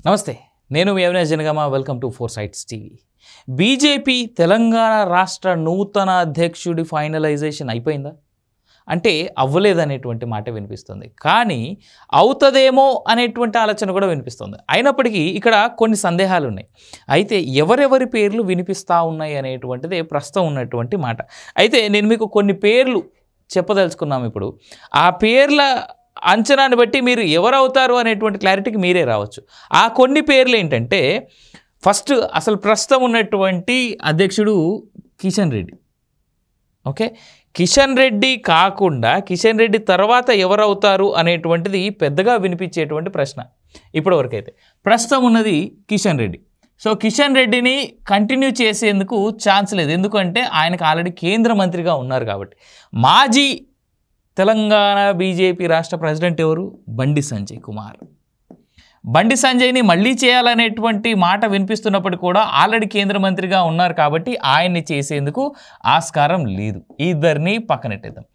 నమస్తే, నేను మీ Avinash Janagama. Welcome to four sites TV. BJP Telangana రాష్ట్ర నూతన అధ్యక్షుడి ఫైనలైజేషన్ అయిపోయిందా అంటే అవ్వలేదనేటువంటి మాట వినిపిస్తుంది. కానీ అవుతుందేమో అనేటువంటి ఆలోచన కూడా వినిపిస్తుంది. అయినప్పటికీ ఇక్కడ కొన్ని సందేహాలు ఉన్నాయి. అయితే ఎవరెవరి పేర్లు వినిపిస్తూ ఉన్నాయి అనేటువంటిదే ప్రస్తుతం ఉన్నటువంటి మాట. అయితే నేను మీకు కొన్ని పేర్లు చెప్పదలుచుకున్నాం. ఇప్పుడు ఆ పేర్ల అంచనాన్ని బట్టి మీరు ఎవరవుతారు అనేటువంటి క్లారిటీకి మీరే రావచ్చు. ఆ కొన్ని పేర్లు ఏంటంటే, ఫస్ట్ అసలు ప్రస్తుతం ఉన్నటువంటి అధ్యక్షుడు కిషన్ రెడ్డి. ఓకే, కిషన్ రెడ్డి కాకుండా కిషన్ రెడ్డి తర్వాత ఎవరవుతారు అనేటువంటిది పెద్దగా వినిపించేటువంటి ప్రశ్న ఇప్పటివరకైతే. ప్రస్తుతం ఉన్నది కిషన్ రెడ్డి. సో కిషన్ రెడ్డిని కంటిన్యూ చేసేందుకు ఛాన్స్ లేదు, ఎందుకంటే ఆయనకు ఆల్రెడీ కేంద్ర మంత్రిగా ఉన్నారు కాబట్టి. మాజీ తెలంగాణ బీజేపీ రాష్ట్ర ప్రెసిడెంట్ ఎవరు? బండి సంజయ్ కుమార్. బండి సంజయ్ని మళ్ళీ చేయాలనేటువంటి మాట వినిపిస్తున్నప్పటికీ కూడా ఆల్రెడీ కేంద్ర మంత్రిగా ఉన్నారు కాబట్టి ఆయన్ని చేసేందుకు ఆస్కారం లేదు. ఇద్దరిని పక్కనెట్టేద్దాం.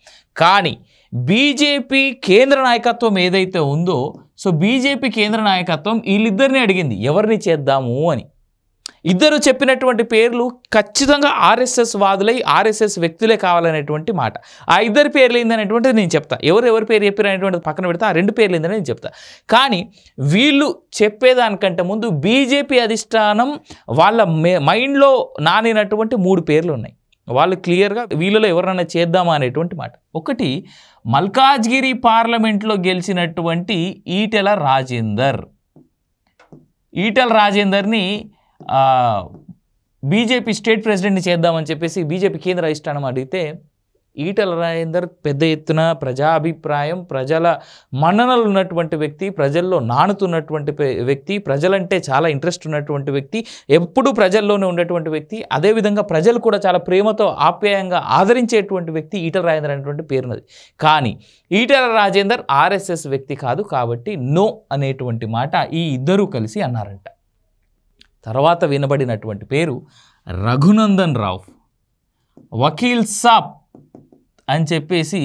కానీ బీజేపీ కేంద్ర నాయకత్వం ఏదైతే ఉందో, సో బీజేపీ కేంద్ర నాయకత్వం వీళ్ళిద్దరిని అడిగింది ఎవరిని చేద్దాము అని. ఇద్దరు చెప్పినటువంటి పేర్లు ఖచ్చితంగా ఆర్ఎస్ఎస్ వాదులై ఆర్ఎస్ఎస్ వ్యక్తులే కావాలనేటువంటి మాట. ఆ ఇద్దరి పేర్లు ఏందనేటువంటిది నేను చెప్తా. ఎవరెవరి పేరు చెప్పినటువంటిది పక్కన పెడతా, ఆ రెండు పేర్లు ఏందని నేను చెప్తా. కానీ వీళ్ళు చెప్పేదానికంటే ముందు బీజేపీ అధిష్టానం వాళ్ళ మైండ్లో నానినటువంటి 3 పేర్లు ఉన్నాయి. వాళ్ళు క్లియర్గా వీళ్ళలో ఎవరైనా చేద్దామా అనేటువంటి మాట. ఒకటి, మల్కాజ్గిరి పార్లమెంట్లో గెలిచినటువంటి ఈటెల రాజేందర్. ఈటెల రాజేందర్ని బీజేపీ స్టేట్ ప్రెసిడెంట్ని చేద్దామని చెప్పేసి బీజేపీ కేంద్ర అధిష్టానం అడిగితే, ఈటెల రాజేందర్ పెద్ద ఎత్తున ప్రజాభిప్రాయం, ప్రజల మన్ననలు ఉన్నటువంటి వ్యక్తి, ప్రజల్లో నానుతున్నటువంటి వ్యక్తి, ప్రజలంటే చాలా ఇంట్రెస్ట్ ఉన్నటువంటి వ్యక్తి, ఎప్పుడూ ప్రజల్లోనే ఉన్నటువంటి వ్యక్తి, అదేవిధంగా ప్రజలు కూడా చాలా ప్రేమతో ఆప్యాయంగా ఆదరించేటువంటి వ్యక్తి ఈటెల రాజేందర్ అనేటువంటి పేరున్నది. కానీ ఈటెల రాజేందర్ ఆర్ఎస్ఎస్ వ్యక్తి కాదు కాబట్టి నో అనేటువంటి మాట ఈ ఇద్దరూ కలిసి అన్నారంట. తర్వాత వినబడినటువంటి పేరు రఘునందన్ రావు, వకీల్ సాబ్ అని చెప్పేసి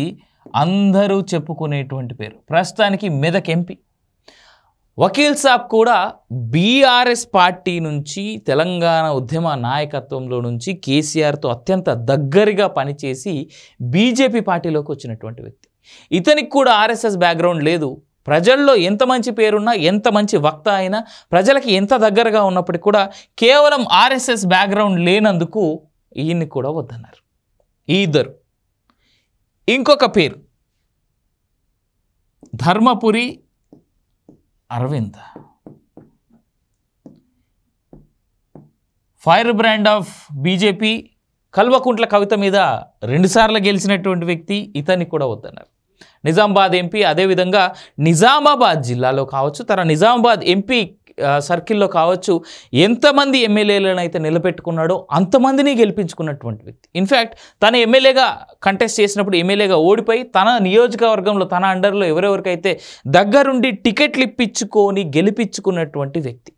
అందరూ చెప్పుకునేటువంటి పేరు. ప్రస్తుతానికి మెదక్ ఎంపీ. వకీల్ సాబ్ కూడా బీఆర్ఎస్ పార్టీ నుంచి, తెలంగాణ ఉద్యమ నాయకత్వంలో నుంచి కేసీఆర్తో అత్యంత దగ్గరగా పనిచేసి బీజేపీ పార్టీలోకి వచ్చినటువంటి వ్యక్తి. ఇతనికి కూడా ఆర్ఎస్ఎస్ బ్యాక్గ్రౌండ్ లేదు. ప్రజల్లో ఎంత మంచి పేరున్నా, ఎంత మంచి వక్త అయినా, ప్రజలకి ఎంత దగ్గరగా ఉన్నప్పటికీ కూడా కేవలం ఆర్ఎస్ఎస్ బ్యాక్గ్రౌండ్ లేనందుకు ఈయన్ని కూడా వద్దన్నారు ఈ ఇద్దరు. ఇంకొక పేరు Dharmapuri Arvind, fire brand of BJP, Kalvakuntla Kavitha మీద 2 సార్లు గెలిచినటువంటి వ్యక్తి. ఇతన్ని కూడా వద్దన్నారు. నిజామాబాద్ ఎంపీ, అదేవిధంగా నిజామాబాద్ జిల్లాలో కావచ్చు, తన నిజామాబాద్ ఎంపీ సర్కిల్లో కావచ్చు, ఎంతమంది ఎమ్మెల్యేలను అయితే నిలబెట్టుకున్నాడో అంతమందిని గెలిపించుకున్నటువంటి వ్యక్తి. ఇన్ఫ్యాక్ట్ తన ఎమ్మెల్యేగా కంటెస్ట్ చేసినప్పుడు ఎమ్మెల్యేగా ఓడిపోయి తన నియోజకవర్గంలో తన అండర్లో ఎవరెవరికైతే దగ్గరుండి టికెట్లు ఇప్పించుకొని గెలిపించుకున్నటువంటి వ్యక్తి.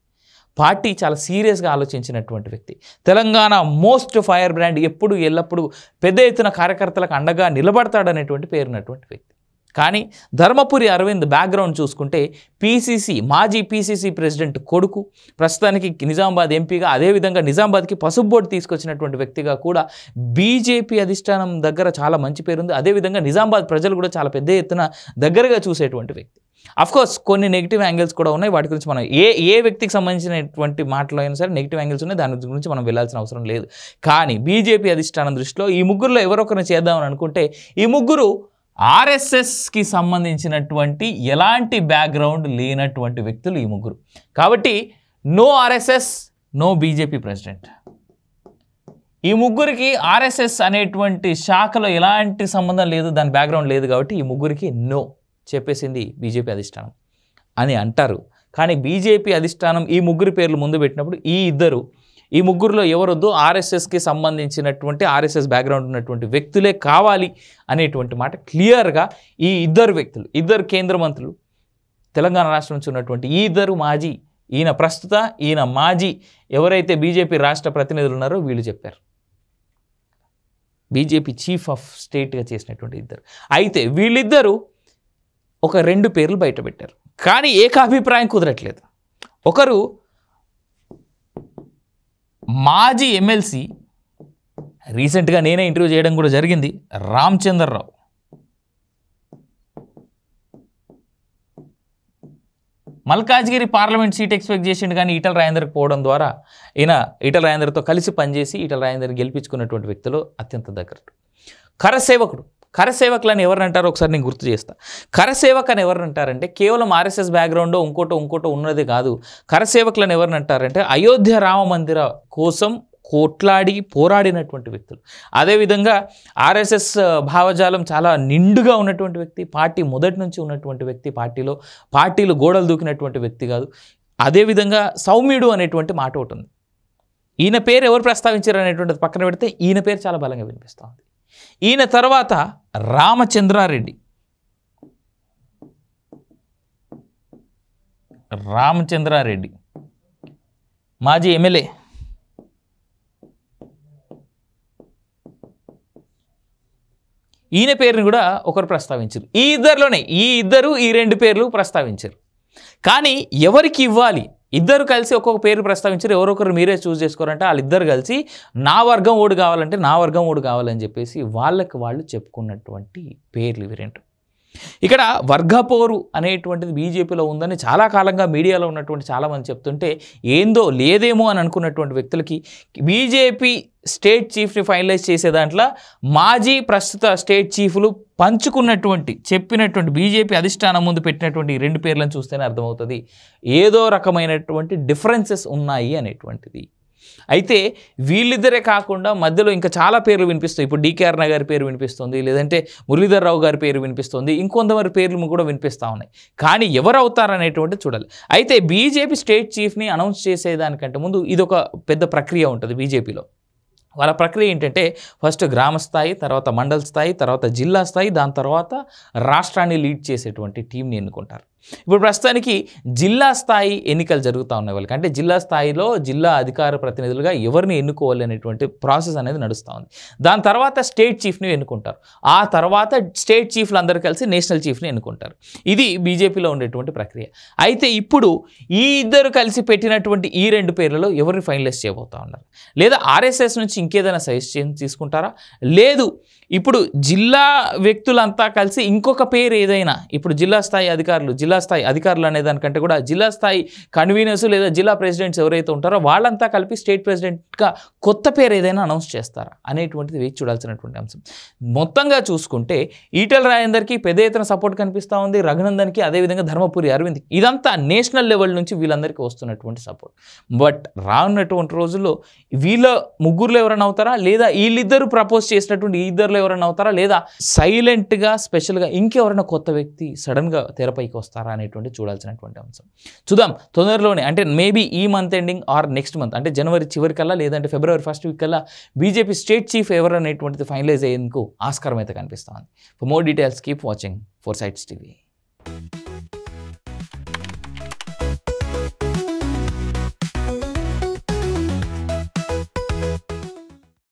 పార్టీ చాలా సీరియస్గా ఆలోచించినటువంటి వ్యక్తి. తెలంగాణ మోస్ట్ ఫైర్ బ్రాండ్, ఎప్పుడు ఎల్లప్పుడూ పెద్ద ఎత్తున కార్యకర్తలకు అండగా నిలబడతాడనేటువంటి పేరున్నటువంటి వ్యక్తి. కానీ ధర్మపురి అరవింద్ బ్యాక్గ్రౌండ్ చూసుకుంటే మాజీ పీసీసీ ప్రెసిడెంట్ కొడుకు, ప్రస్తుతానికి నిజామాబాద్ ఎంపీగా, అదేవిధంగా నిజామాబాద్కి పసుపు బోర్డు తీసుకొచ్చినటువంటి వ్యక్తిగా కూడా బీజేపీ అధిష్టానం దగ్గర చాలా మంచి పేరుంది. అదేవిధంగా నిజామాబాద్ ప్రజలు కూడా చాలా పెద్ద ఎత్తున దగ్గరగా చూసేటువంటి వ్యక్తి. అఫ్కోర్స్ కొన్ని నెగిటివ్ యాంగిల్స్ కూడా ఉన్నాయి. వాటి గురించి మనం ఏ వ్యక్తికి సంబంధించినటువంటి మాటలో అయినా సరే నెగిటివ్ యాంగిల్స్ ఉన్నాయి, దాని గురించి మనం వెళ్ళాల్సిన అవసరం లేదు. కానీ బీజేపీ అధిష్టానం దృష్టిలో ఈ ముగ్గురులో ఎవరొకరిని చేద్దామని అనుకుంటే ఈ ముగ్గురు ఆర్ఎస్ఎస్కి సంబంధించినటువంటి ఎలాంటి బ్యాక్గ్రౌండ్ లేనటువంటి వ్యక్తులు ఈ ముగ్గురు. కాబట్టి no RSS, no BJP president. ఈ ముగ్గురికి ఆర్ఎస్ఎస్ అనేటువంటి శాఖలో ఎలాంటి సంబంధం లేదు, దాని బ్యాక్గ్రౌండ్ లేదు. కాబట్టి ఈ ముగ్గురికి నో చెప్పేసింది బీజేపీ అధిష్టానం అని అంటారు. కానీ బీజేపీ అధిష్టానం ఈ ముగ్గురు పేర్లు ముందు పెట్టినప్పుడు ఈ ముగ్గురులో ఎవరొద్దు, ఆర్ఎస్ఎస్కి సంబంధించినటువంటి ఆర్ఎస్ఎస్ బ్యాక్గ్రౌండ్ ఉన్నటువంటి వ్యక్తులే కావాలి అనేటువంటి మాట క్లియర్గా ఈ ఇద్దరు వ్యక్తులు, ఇద్దరు కేంద్ర మంత్రులు, తెలంగాణ రాష్ట్రం నుంచి ఉన్నటువంటి ఈ ఇద్దరు మాజీ, ఈయన ప్రస్తుత, ఈయన మాజీ ఎవరైతే బీజేపీ రాష్ట్ర ప్రతినిధులు ఉన్నారో వీళ్ళు చెప్పారు. బీజేపీ చీఫ్ ఆఫ్ స్టేట్గా చేసినటువంటి ఇద్దరు. అయితే వీళ్ళిద్దరూ ఒక 2 పేర్లు బయట పెట్టారు. కానీ ఏకాభిప్రాయం కుదరట్లేదు. ఒకరు మాజీ ఎమ్మెల్సీ, రీసెంట్గా నేనే ఇంటర్వ్యూ చేయడం కూడా జరిగింది, Ramachandra Rao. Malkajgiri parliament seat expect చేసిండు, కానీ ఈటల రాజేందర్కి పోవడం ద్వారా ఈటల రాజేందర్తో కలిసి పనిచేసి ఈటల రాజేందర్ గెలిపించుకున్నటువంటి వ్యక్తులు అత్యంత దగ్గర. కరసేవకుడు, కరసేవకులని ఎవరిని అంటారో ఒకసారి నేను గుర్తు చేస్తా. కరసేవక్ అని ఎవరిని అంటారంటే కేవలం ఆర్ఎస్ఎస్ బ్యాక్గ్రౌండ్ ఇంకోటో ఉన్నది కాదు. కరసేవకులను ఎవరిని అంటారంటే అయోధ్య రామ మందిర కోసం కోట్లాడి పోరాడినటువంటి వ్యక్తులు. అదేవిధంగా ఆర్ఎస్ఎస్ భావజాలం చాలా నిండుగా ఉన్నటువంటి వ్యక్తి, పార్టీ మొదటి నుంచి ఉన్నటువంటి వ్యక్తి, పార్టీలు గోడలు దూకినటువంటి వ్యక్తి కాదు. అదేవిధంగా సౌమ్యుడు అనేటువంటి మాట ఒకటి ఉంది. ఈయన పేరు ఎవరు ప్రస్తావించారు అనేటువంటిది పక్కన పెడితే ఈయన పేరు చాలా బలంగా వినిపిస్తూ ఉంది. ఈయన తర్వాత రామచంద్రారెడ్డి, మాజీ ఎమ్మెల్యే. ఈయన పేరుని కూడా ఒకరు ప్రస్తావించారు. ఈ రెండు పేర్లు ప్రస్తావించారు. కానీ ఎవరికి ఇవ్వాలి? ఇద్దరు కలిసి ఒక్కొక్క పేరు ప్రస్తావించారు. ఎవరొకరు మీరే చూస్ చేసుకోరంటే వాళ్ళిద్దరు కలిసి నా వర్గం ఓడు కావాలంటే నా వర్గం ఓడు కావాలని చెప్పేసి వాళ్ళు చెప్పుకున్నటువంటి పేర్లు ఇవి రెండు. ఇక్కడ వర్గపోరు అనేటువంటిది బీజేపీలో ఉందని చాలా కాలంగా మీడియాలో ఉన్నటువంటి చాలామంది చెప్తుంటే ఏందో లేదేమో అని అనుకున్నటువంటి వ్యక్తులకి బీజేపీ స్టేట్ చీఫ్ని ఫైనలైజ్ చేసే దాంట్లో ప్రస్తుత స్టేట్ చీఫ్లు చెప్పినటువంటి బీజేపీ అధిష్టానం ముందు పెట్టినటువంటి ఈ రెండు పేర్లను చూస్తేనే అర్థమవుతుంది ఏదో రకమైనటువంటి డిఫరెన్సెస్ ఉన్నాయి అనేటువంటిది. అయితే వీళ్ళిద్దరే కాకుండా మధ్యలో ఇంకా చాలా పేర్లు వినిపిస్తాయి. ఇప్పుడు డీకే అరుణ గారి పేరు వినిపిస్తుంది, లేదంటే మురళీధర్ రావు గారి పేరు వినిపిస్తుంది, ఇంకొంతమంది పేర్లు కూడా వినిపిస్తూ ఉన్నాయి. కానీ ఎవరు అవుతారనేటువంటిది చూడాలి. అయితే బీజేపీ స్టేట్ చీఫ్ని అనౌన్స్ చేసేదానికంటే ముందు ఇదొక పెద్ద ప్రక్రియ ఉంటుంది బీజేపీలో. వాళ్ళ ప్రక్రియ ఏంటంటే ఫస్ట్ గ్రామ స్థాయి, తర్వాత మండల స్థాయి, తర్వాత జిల్లా స్థాయి, దాని తర్వాత రాష్ట్రాన్ని లీడ్ చేసేటువంటి టీంని ఎన్నుకుంటారు. ఇప్పుడు ప్రస్తుతానికి జిల్లా స్థాయి ఎన్నికలు జరుగుతూ ఉన్నాయి వాళ్ళకి. అంటే జిల్లా స్థాయిలో జిల్లా అధికార ప్రతినిధులుగా ఎవరిని ఎన్నుకోవాలి అనేటువంటి ప్రాసెస్ అనేది నడుస్తూ ఉంది. దాని తర్వాత స్టేట్ చీఫ్ని ఎన్నుకుంటారు. ఆ తర్వాత స్టేట్ చీఫ్లు అందరూ కలిసి నేషనల్ చీఫ్ని ఎన్నుకుంటారు. ఇది బీజేపీలో ఉండేటువంటి ప్రక్రియ. అయితే ఇప్పుడు ఈ ఇద్దరు కలిసి పెట్టినటువంటి ఈ రెండు పేర్లలో ఎవరిని ఫైనలైజ్ చేయబోతూ ఉన్నారు? లేదా ఆర్ఎస్ఎస్ నుంచి ఇంకేదైనా సజెషన్ తీసుకుంటారా? లేదు ఇప్పుడు జిల్లా వ్యక్తులంతా కలిసి ఇంకొక పేరు ఏదైనా, ఇప్పుడు జిల్లా స్థాయి అధికారులు అనే దానికంటే కూడా జిల్లా స్థాయి కన్వీనర్స్ లేదా జిల్లా ప్రెసిడెంట్స్ ఎవరైతే ఉంటారో వాళ్ళంతా కలిపి స్టేట్ ప్రెసిడెంట్గా కొత్త పేరు ఏదైనా అనౌన్స్ చేస్తారా అనేటువంటిది వేచి చూడాల్సినటువంటి అంశం. మొత్తంగా చూసుకుంటే ఈటల రాజేందర్కి పెద్ద ఎత్తున సపోర్ట్ కనిపిస్తూ ఉంది, రఘునందన్కి, అదేవిధంగా ధర్మపురి అరవింద్, ఇదంతా నేషనల్ లెవెల్ నుంచి వీళ్ళందరికీ వస్తున్నటువంటి సపోర్ట్. బట్ రానున్నటువంటి రోజుల్లో వీళ్ళ ముగ్గురులో ఎవరైనా అవుతారా, లేదా వీళ్ళిద్దరూ ప్రపోజ్ చేసినటువంటి ఈ ఇద్దరులో ఎవరైనా అవుతారా, లేదా సైలెంట్గా స్పెషల్గా ఇంకెవరైనా కొత్త వ్యక్తి సడన్గా తెరపైకి వస్తారా అనేటువంటి చూడాల్సినటువంటి అంశం. చూద్దాం తొందరలోనే, అంటే మేబీ ఈ month ending or next month, అంటే జనవరి చివరికల్లా లేదంటే ఫిబ్రవరి ఫస్ట్ వీక్ కల్లా బీజేపీ స్టేట్ చీఫ్ ఎవరు అనేటువంటిది ఫైనలైజ్ అయ్యేందుకు ఆస్కారం అయితే కనిపిస్తుంది. For more details keep watching 4 Sides TV.